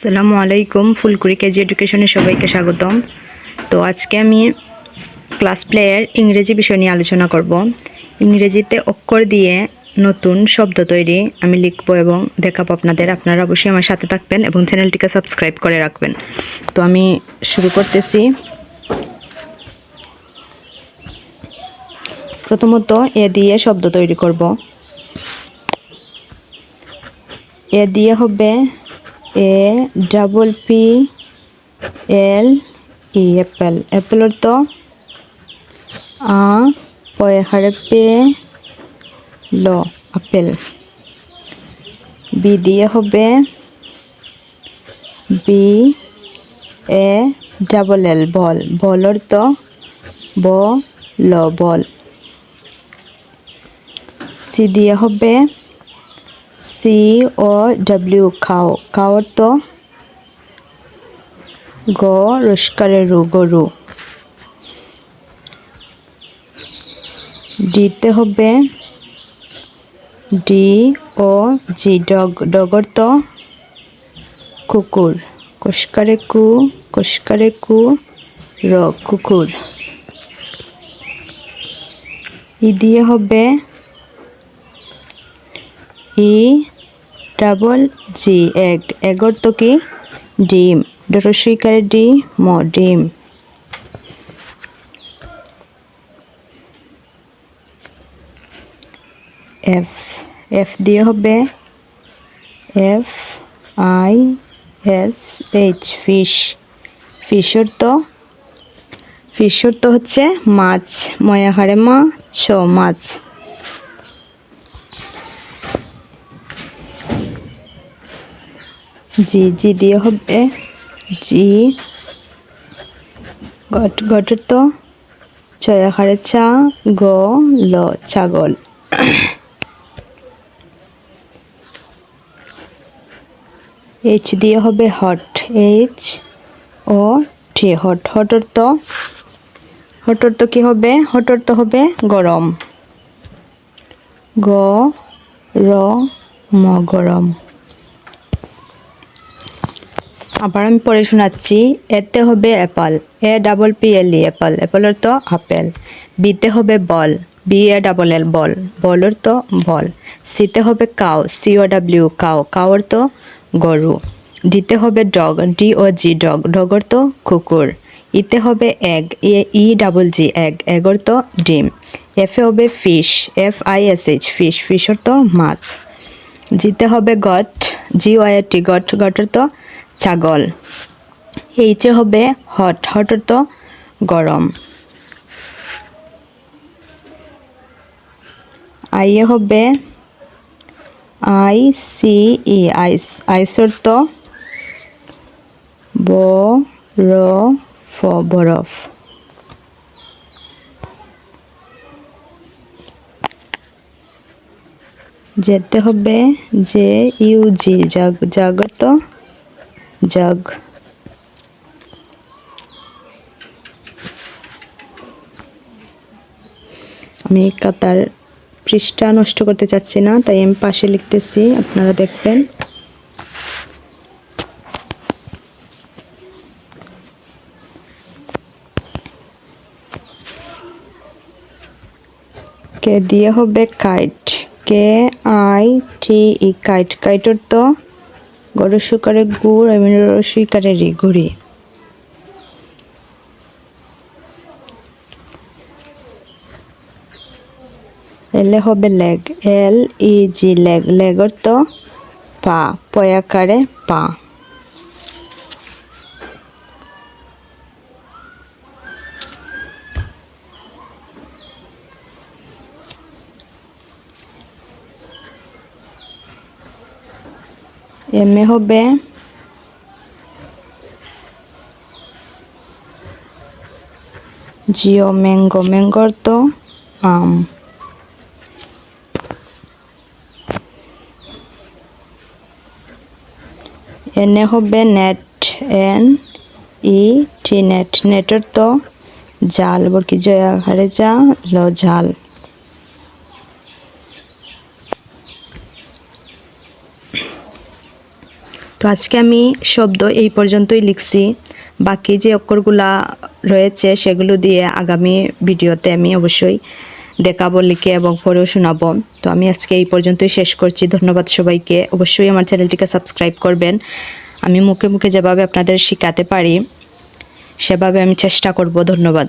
আসসালামু আলাইকুম। ফুলকুড়ি কেজি এডুকেশনে সবাইকে স্বাগতম। তো আজকে আমি ক্লাস প্লেয়ের ইংরেজি বিষয় নিয়ে আলোচনা করব। ইংরেজিতে অক্ষর দিয়ে নতুন শব্দ তৈরি আমি লিখব এবং দেখাবো আপনাদের। আপনারা অবশ্যই আমার সাথে থাকবেন এবং চ্যানেলটিকে সাবস্ক্রাইব করে রাখবেন। তো আমি শুরু করতেছি। প্রথমত এ দিয়ে শব্দ তৈরি করব। এ দিয়ে হবে APPLE অ্যাপেল। অ্যাপেল অর্থ APL আপেল। বি দিয়ে হবে BALL বল। বল অর্থ বল। সি দিয়ে হবে COW খাও। খাও অর্থ গরু। ডিতে হবে DOG ডগ অর্থ কুকুর। কষকারে কু কুকুর। ই দিয়ে হবে EGG এগ অর্থ কি ডিম। ডরসইকারে ডিম। এফ দিয়ে হবে FISH ফিশ অর্থ হচ্ছে মাছ। ময়াহারে মাছ। জি দিয়ে হবে গটের তো চয়াহারে ছাগল। H দিয়ে হবে হট। HOT হট অর্থ কি হবে? হট অর্থ হবে গরম। গরম। আবার আমি পড়ে শোনাচ্ছি। এতে হবে অ্যাপল। APPLE Apple. অ্যাপল অর্থ আপেল। বিতে হবে বল। BALL বল। বল অর্থ বল। সিতে হবে কাউ। COW কাউ অর্থ গরু। ডিতে হবে ডগ। DOG ডগ অর্থ কুকুর। ইতে হবে এগ। EGG এগ অর্থ ডিম। এফে হবে ফিশ। FISH ফিশ অর্থ মাছ। জিতে হবে গট। GOT গট অর্থ ছাগল। এইচে হবে হট অর্থ গরম। আইয়ে হবে ICE আইস অর্থ বরফ। যেতে হবে JUG জাগ অর্থ জগ। আমি কাতার পৃষ্ঠা নষ্ট করতে চাচ্ছি না, তাই আমি পাশে লিখতেছি, আপনারা দেখবেন। কে দিয়ে হবে কাইট। KITE কাইট অর্থ গরসুকারে গুড় এবং রসুইকারে ঘুড়ি। এলে হবে লেগ। LEG লেগ অর্থ পা। পয়াকারে পা। এমে হবে ম্যাঙ্গো অর্থ আম। এনে হবে নেট। NET নেট অর্থ জাল। বর্কি জয়াহারে জাল। তো আজকে আমি শব্দ এই পর্যন্তই লিখছি, বাকি যে অক্ষরগুলা রয়েছে সেগুলো দিয়ে আগামী ভিডিওতে আমি অবশ্যই দেখাবো লিখে এবং পড়েও শোনাবো। তো আমি আজকে এই পর্যন্তই শেষ করছি। ধন্যবাদ সবাইকে। অবশ্যই আমার চ্যানেলটিকে সাবস্ক্রাইব করবেন। আমি মুখে মুখে যেভাবে আপনাদের শেখাতে পারি সেভাবে আমি চেষ্টা করব। ধন্যবাদ।